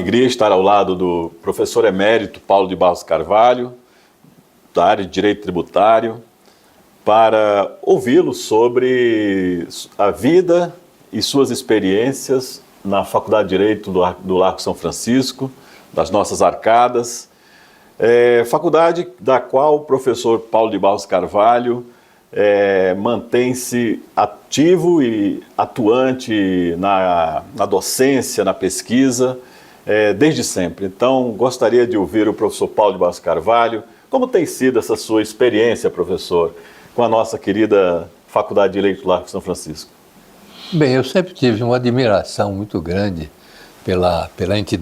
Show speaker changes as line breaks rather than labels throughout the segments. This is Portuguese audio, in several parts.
alegria estar ao lado do professor emérito Paulo de Barros Carvalho, da área de Direito Tributário, para ouvi-lo sobre a vida e suas experiências na Faculdade de Direito do Largo São Francisco, das nossas arcadas, faculdade da qual o professor Paulo de Barros Carvalho mantém-se ativo e atuante na docência, na pesquisa, desde sempre. Então, gostaria de ouvir o professor Paulo de Barros Carvalho. Como tem sido essa sua experiência, professor, com a nossa querida Faculdade de Direito do Largo São Francisco?
Bem, eu sempre tive uma admiração muito grande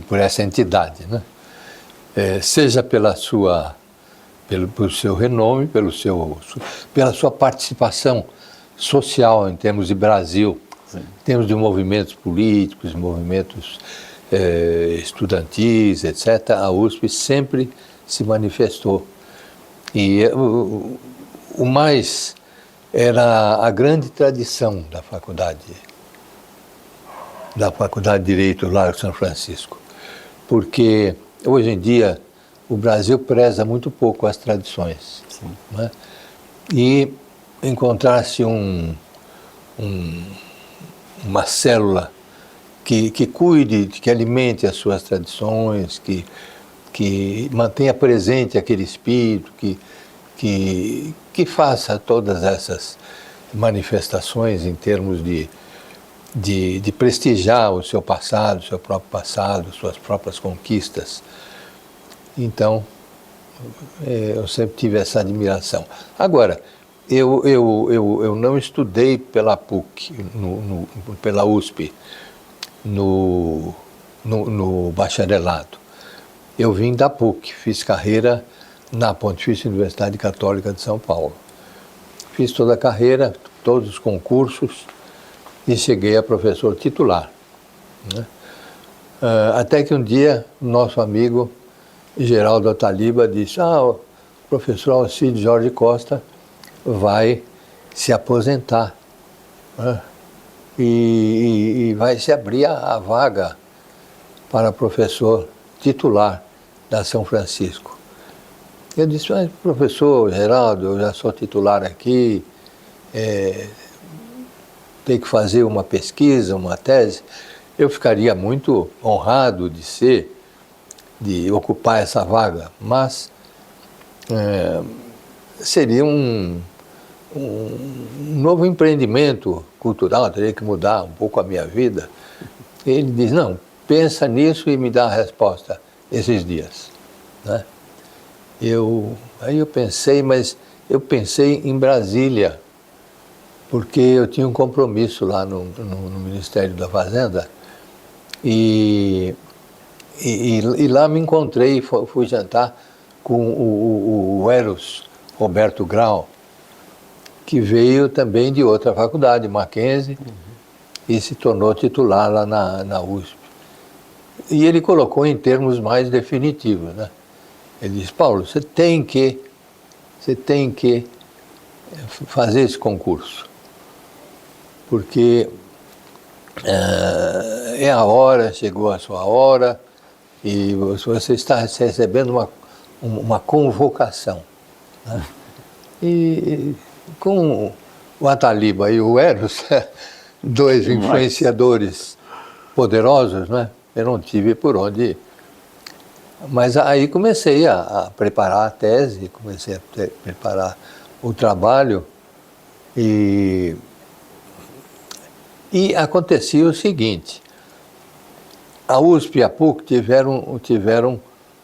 por essa entidade, né? Seja pelo seu renome, pela sua participação social em termos de Brasil, sim, em termos de movimentos políticos, movimentos estudantis, etc. A USP sempre se manifestou. E o mais era a grande tradição da Faculdade de Direito do Largo São Francisco, porque hoje em dia o Brasil preza muito pouco as tradições, né? E encontrar-se uma célula que cuide, que alimente as suas tradições, que mantenha presente aquele espírito, que faça todas essas manifestações em termos de prestigiar o seu passado, o seu próprio passado, suas próprias conquistas. Então, eu sempre tive essa admiração. Agora, eu não estudei pela PUC, pela USP, no bacharelado. Eu vim da PUC, fiz carreira na Pontifícia Universidade Católica de São Paulo. Fiz toda a carreira, todos os concursos e cheguei a professor titular, né? Até que um dia, nosso amigo Geraldo Ataliba disse: o professor Alcide Jorge Costa vai se aposentar, né? E vai se abrir a vaga para professor titular da São Francisco. Eu disse: mas professor Geraldo, eu já sou titular aqui, tem que fazer uma pesquisa, uma tese. Eu ficaria muito honrado de ocupar essa vaga, mas seria um novo empreendimento cultural, teria que mudar um pouco a minha vida. Ele diz: não, pensa nisso e me dá a resposta esses dias, né? Aí eu pensei, mas eu pensei em Brasília, porque eu tinha um compromisso lá no Ministério da Fazenda e lá me encontrei, fui jantar com o Eros Roberto Grau, que veio também de outra faculdade, Mackenzie, e se tornou titular lá na USP. E ele colocou em termos mais definitivos, né? Ele disse: Paulo, você tem que fazer esse concurso, porque é a hora, chegou a sua hora, e você está recebendo uma convocação, né? E com o Ataliba e o Eros, dois influenciadores poderosos, né? Eu não tive por onde. Mas aí comecei a preparar a tese, comecei a preparar o trabalho e acontecia o seguinte: a USP e a PUC tiveram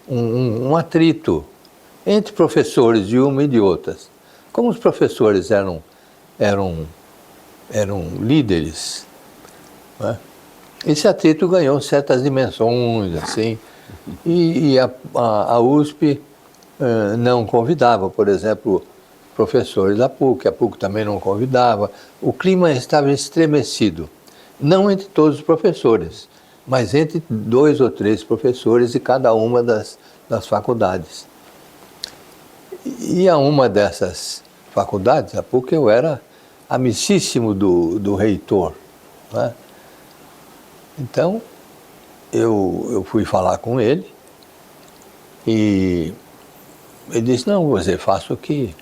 um atrito entre professores de uma e de outras. Como os professores eram líderes, né? Esse atrito ganhou certas dimensões, assim, e a USP não convidava, por exemplo, professores da PUC, a PUC também não convidava. O clima estava estremecido, não entre todos os professores, mas entre 2 ou 3 professores de cada uma das faculdades. E a uma dessas faculdades, a PUC, eu era amicíssimo do reitor, né? Então, eu fui falar com ele e ele disse, não, você faça o que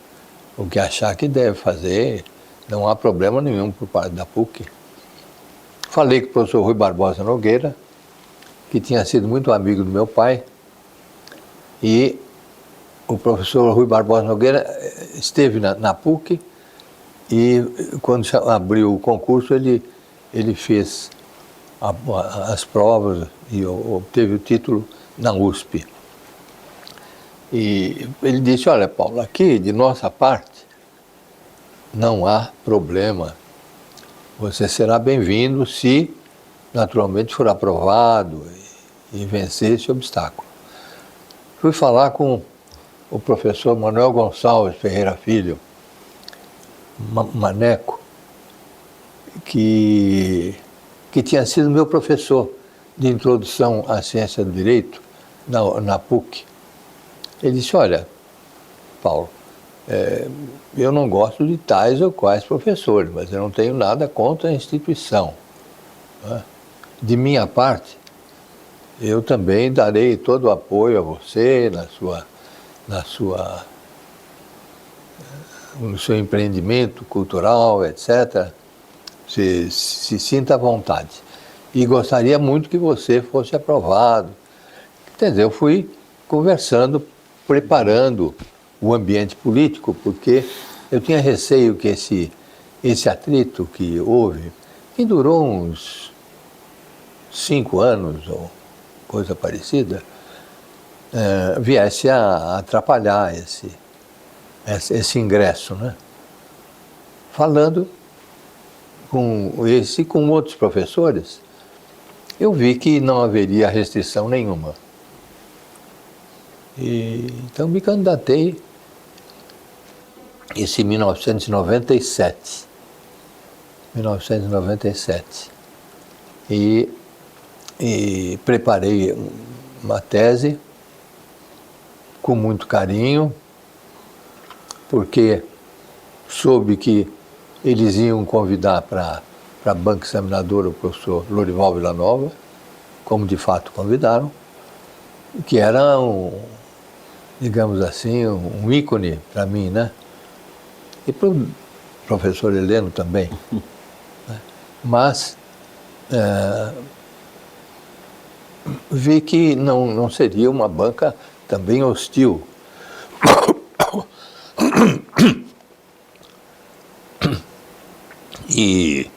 achar que deve fazer, não há problema nenhum por parte da PUC. Falei com o professor Rui Barbosa Nogueira, que tinha sido muito amigo do meu pai, e o professor Rui Barbosa Nogueira esteve na PUC e quando abriu o concurso ele fez as provas e obteve o título na USP. E ele disse, olha Paulo, aqui de nossa parte não há problema, você será bem-vindo se naturalmente for aprovado e vencer esse obstáculo. Fui falar com o professor Manuel Gonçalves Ferreira Filho, Maneco, que tinha sido meu professor de introdução à ciência do direito na PUC. Ele disse, olha, Paulo, eu não gosto de tais ou quais professores, mas eu não tenho nada contra a instituição. Né? De minha parte, eu também darei todo o apoio a você no seu empreendimento cultural, etc. Se sinta à vontade. E gostaria muito que você fosse aprovado. Entendeu? Eu fui conversando, preparando o ambiente político, porque eu tinha receio que esse atrito que houve, que durou uns 5 anos ou coisa parecida, viesse a atrapalhar esse ingresso, né? Falando com outros professores, eu vi que não haveria restrição nenhuma. E então me candidatei em 1997. E preparei uma tese com muito carinho, porque soube que eles iam convidar para a banca examinadora o professor Lorival Villanova, como de fato convidaram, que era digamos assim, um ícone para mim, né? E para o professor Heleno também. Né? Mas vi que não seria uma banca também hostil. E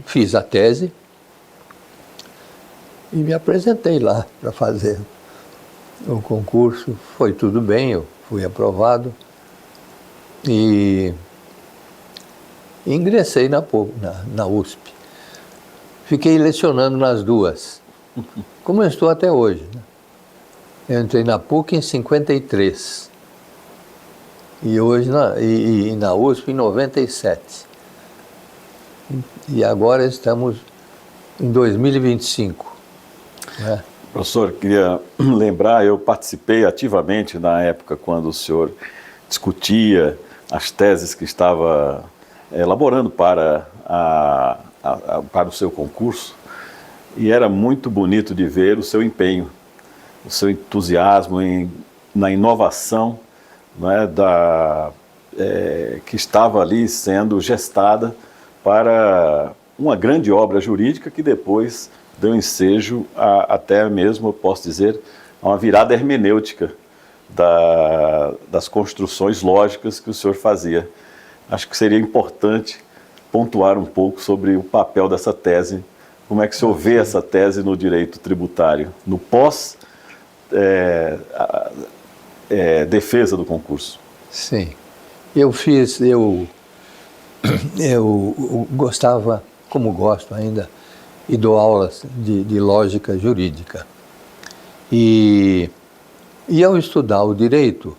fiz a tese e me apresentei lá para fazer o concurso. Foi tudo bem, eu fui aprovado e ingressei na USP. Fiquei lecionando nas duas, como eu estou até hoje. Né? Eu entrei na PUC em 53 e hoje na USP em 97. E agora estamos em 2025. Né?
Professor, queria lembrar, eu participei ativamente na época quando o senhor discutia as teses que estava elaborando para o seu concurso, e era muito bonito de ver o seu empenho, o seu entusiasmo na inovação, né, que estava ali sendo gestada para uma grande obra jurídica que depois deu ensejo até mesmo, eu posso dizer, a uma virada hermenêutica das construções lógicas que o senhor fazia. Acho que seria importante pontuar um pouco sobre o papel dessa tese. Como é que o senhor vê essa tese no direito tributário, no defesa do concurso?
Sim. Eu gostava, como gosto ainda, e dou aulas de lógica jurídica. E ao estudar o direito,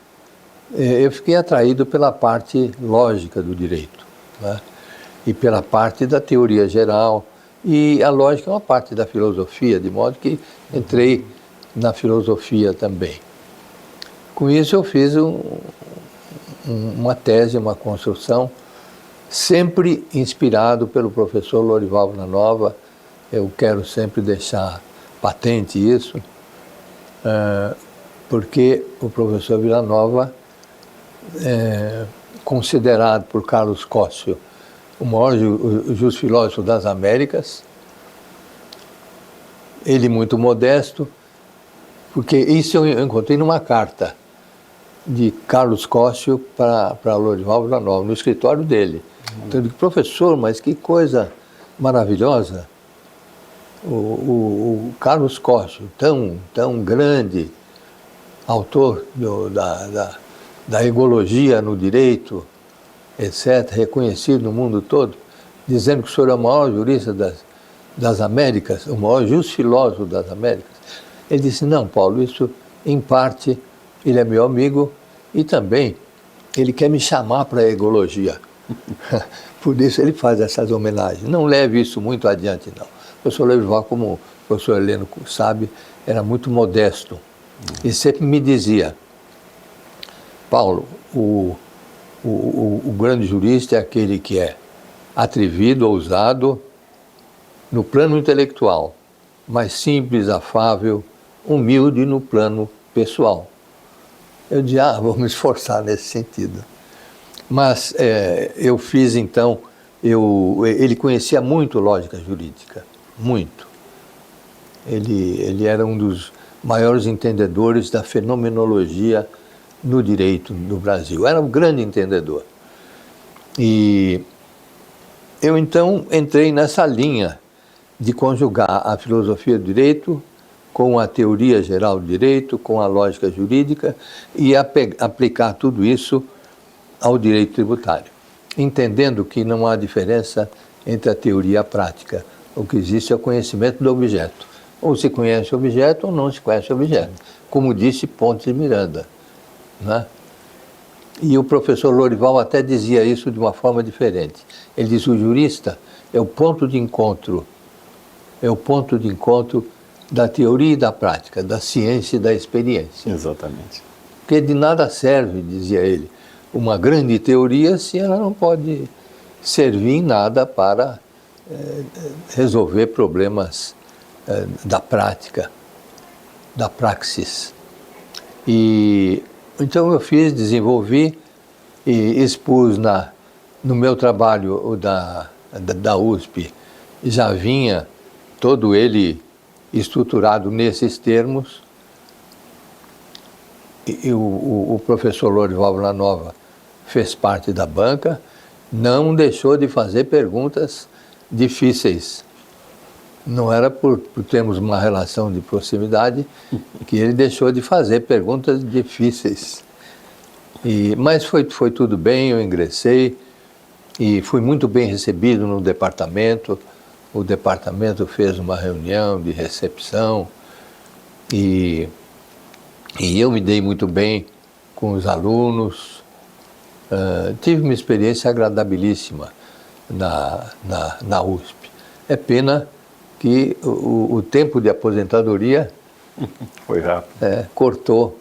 eu fiquei atraído pela parte lógica do direito, né? E pela parte da teoria geral, e a lógica é uma parte da filosofia, de modo que entrei na filosofia também. Com isso eu fiz uma tese, uma construção, sempre inspirado pelo professor Lorival Villanova. Eu quero sempre deixar patente isso, porque o professor Villanova é considerado por Carlos Cóssio o maior jusfilósofo das Américas. Ele muito modesto, porque isso eu encontrei numa carta de Carlos Cóssio para Lorival Villanova, no escritório dele. Então eu digo, professor, mas que coisa maravilhosa, o Carlos Cóssio, tão grande, autor da egologia no direito, etc., reconhecido no mundo todo, dizendo que o senhor é o maior jurista das Américas, o maior jusfilósofo das Américas. Ele disse, não, Paulo, isso, em parte, ele é meu amigo e também ele quer me chamar para a egologia. Por isso ele faz essas homenagens. Não leve isso muito adiante, não. O professor Lorival, como o professor Heleno sabe, era muito modesto. E sempre me dizia, Paulo, o grande jurista é aquele que é atrevido, ousado, no plano intelectual, mas simples, afável, humilde no plano pessoal. Eu disse, vou me esforçar nesse sentido. Mas eu fiz então, ele conhecia muito lógica jurídica, muito. Ele era um dos maiores entendedores da fenomenologia no direito no Brasil. Era um grande entendedor. E eu então entrei nessa linha de conjugar a filosofia do direito com a teoria geral do direito, com a lógica jurídica e aplicar tudo isso ao direito tributário, entendendo que não há diferença entre a teoria e a prática. O que existe é o conhecimento do objeto. Ou se conhece o objeto ou não se conhece o objeto, como disse Pontes de Miranda, né? E o professor Lorival até dizia isso de uma forma diferente. Ele diz, o jurista é o ponto de encontro da teoria e da prática, da ciência e da experiência.
Exatamente.
Porque de nada serve, dizia ele, uma grande teoria se ela não pode servir em nada para resolver problemas da prática, da praxis. E então eu desenvolvi e expus no meu trabalho da USP, já vinha todo ele estruturado nesses termos, e o professor Lorival Villanova fez parte da banca, não deixou de fazer perguntas difíceis. Não era por termos uma relação de proximidade que ele deixou de fazer perguntas difíceis. Mas foi tudo bem, eu ingressei e fui muito bem recebido no departamento. O departamento fez uma reunião de recepção e eu me dei muito bem com os alunos. Tive uma experiência agradabilíssima na USP. É pena que o tempo de aposentadoria
foi rápido.
Cortou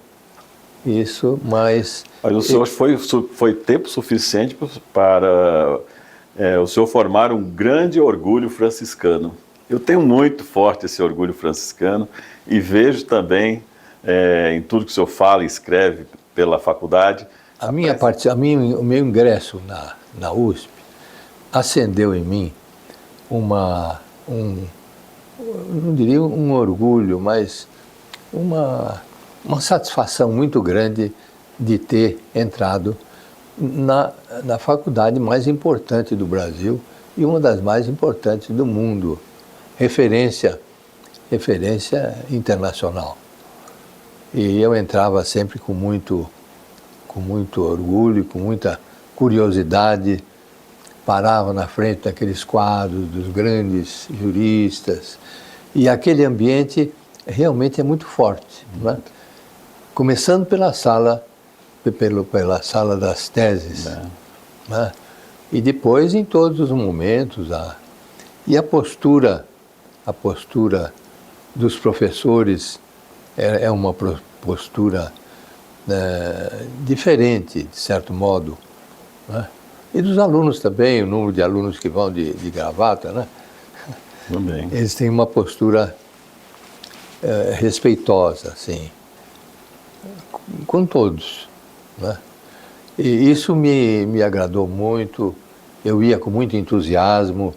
isso, mas...
Mas o senhor foi tempo suficiente para o senhor formar um grande orgulho franciscano. Eu tenho muito forte esse orgulho franciscano e vejo também em tudo que o senhor fala e escreve pela faculdade.
O meu ingresso na USP acendeu em mim não diria um orgulho, mas uma satisfação muito grande de ter entrado na faculdade mais importante do Brasil e uma das mais importantes do mundo, referência internacional. E eu entrava sempre com muito orgulho, com muita curiosidade, parava na frente daqueles quadros dos grandes juristas, e aquele ambiente realmente é muito forte, não é? Começando pela sala das teses, né? E depois em todos os momentos, e a postura dos professores é uma postura diferente, de certo modo, né? E dos alunos também, o número de alunos que vão de gravata, né?
Também.
Eles têm uma postura respeitosa, assim, com todos, né? E isso me agradou muito. Eu ia com muito entusiasmo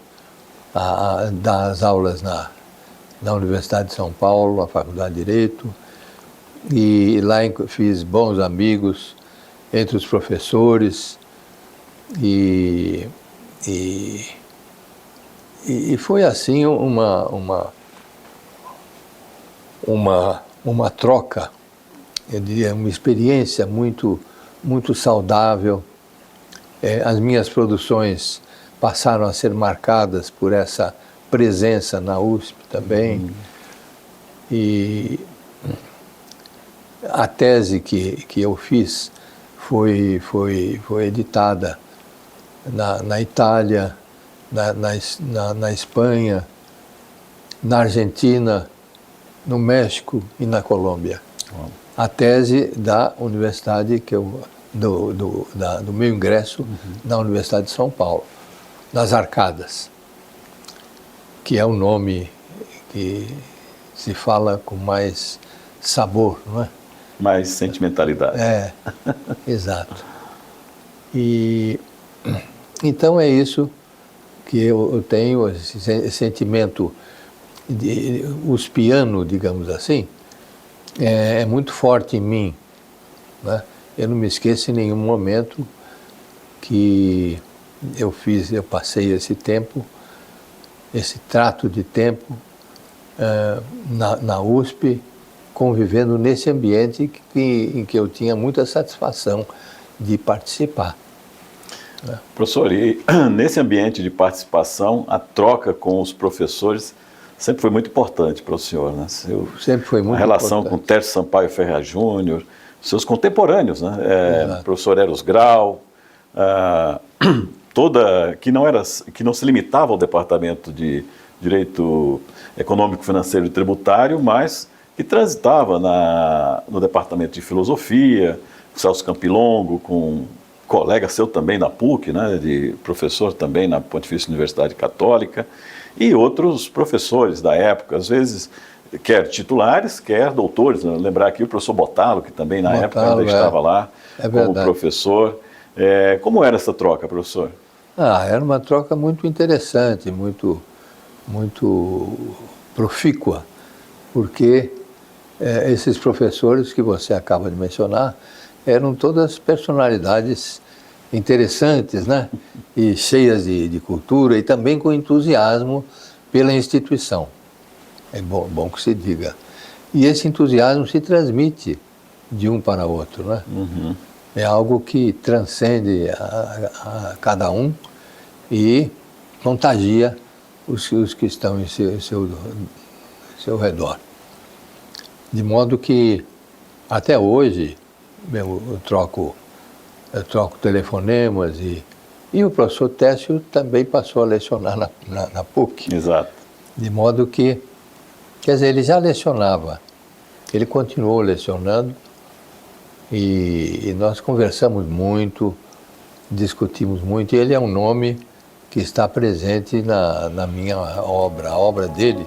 dar as aulas na Universidade de São Paulo, na Faculdade de Direito, e lá fiz bons amigos entre os professores, e foi assim uma troca, eu diria, uma experiência muito saudável. As minhas produções passaram a ser marcadas por essa presença na USP também. E a tese que eu fiz foi editada na Itália, na Espanha, na Argentina, no México e na Colômbia. A tese da universidade do meu ingresso na Universidade de São Paulo, nas Arcadas, que é um nome que se fala com mais sabor, não é?
Mais sentimentalidade.
Exato. E então é isso que eu tenho, esse sentimento uspiano, digamos assim, é muito forte em mim, né? Eu não me esqueço em nenhum momento que eu passei esse tempo, esse trato de tempo na USP, convivendo nesse ambiente em que eu tinha muita satisfação de participar.
Professor, e nesse ambiente de participação, a troca com os professores sempre foi muito importante para o senhor, né?
Sempre foi muito importante.
A relação com Tércio Sampaio Ferreira Júnior, seus contemporâneos, né? Professor Eros Grau, que não se limitava ao departamento de Direito Econômico, Financeiro e Tributário, mas que transitava no departamento de Filosofia, Celso Campilongo, com colega seu também na PUC, né, de professor também na Pontifícia Universidade Católica, e outros professores da época, às vezes, quer titulares, quer doutores. Lembrar aqui o professor Botalo, que também na época ainda estava lá como professor. Como era essa troca, professor?
Era uma troca muito interessante, muito profícua, porque esses professores que você acaba de mencionar eram todas personalidades interessantes, né? E cheias de cultura e também com entusiasmo pela instituição. É bom que se diga. E esse entusiasmo se transmite de um para outro, né? É algo que transcende a cada um e contagia os que estão em seu redor. De modo que, até hoje, eu troco telefonemas e o professor Técio também passou a lecionar na PUC.
Exato.
De modo que, quer dizer, ele já lecionava, ele continuou lecionando e nós conversamos muito, discutimos muito, e ele é um nome que está presente na minha obra. A obra dele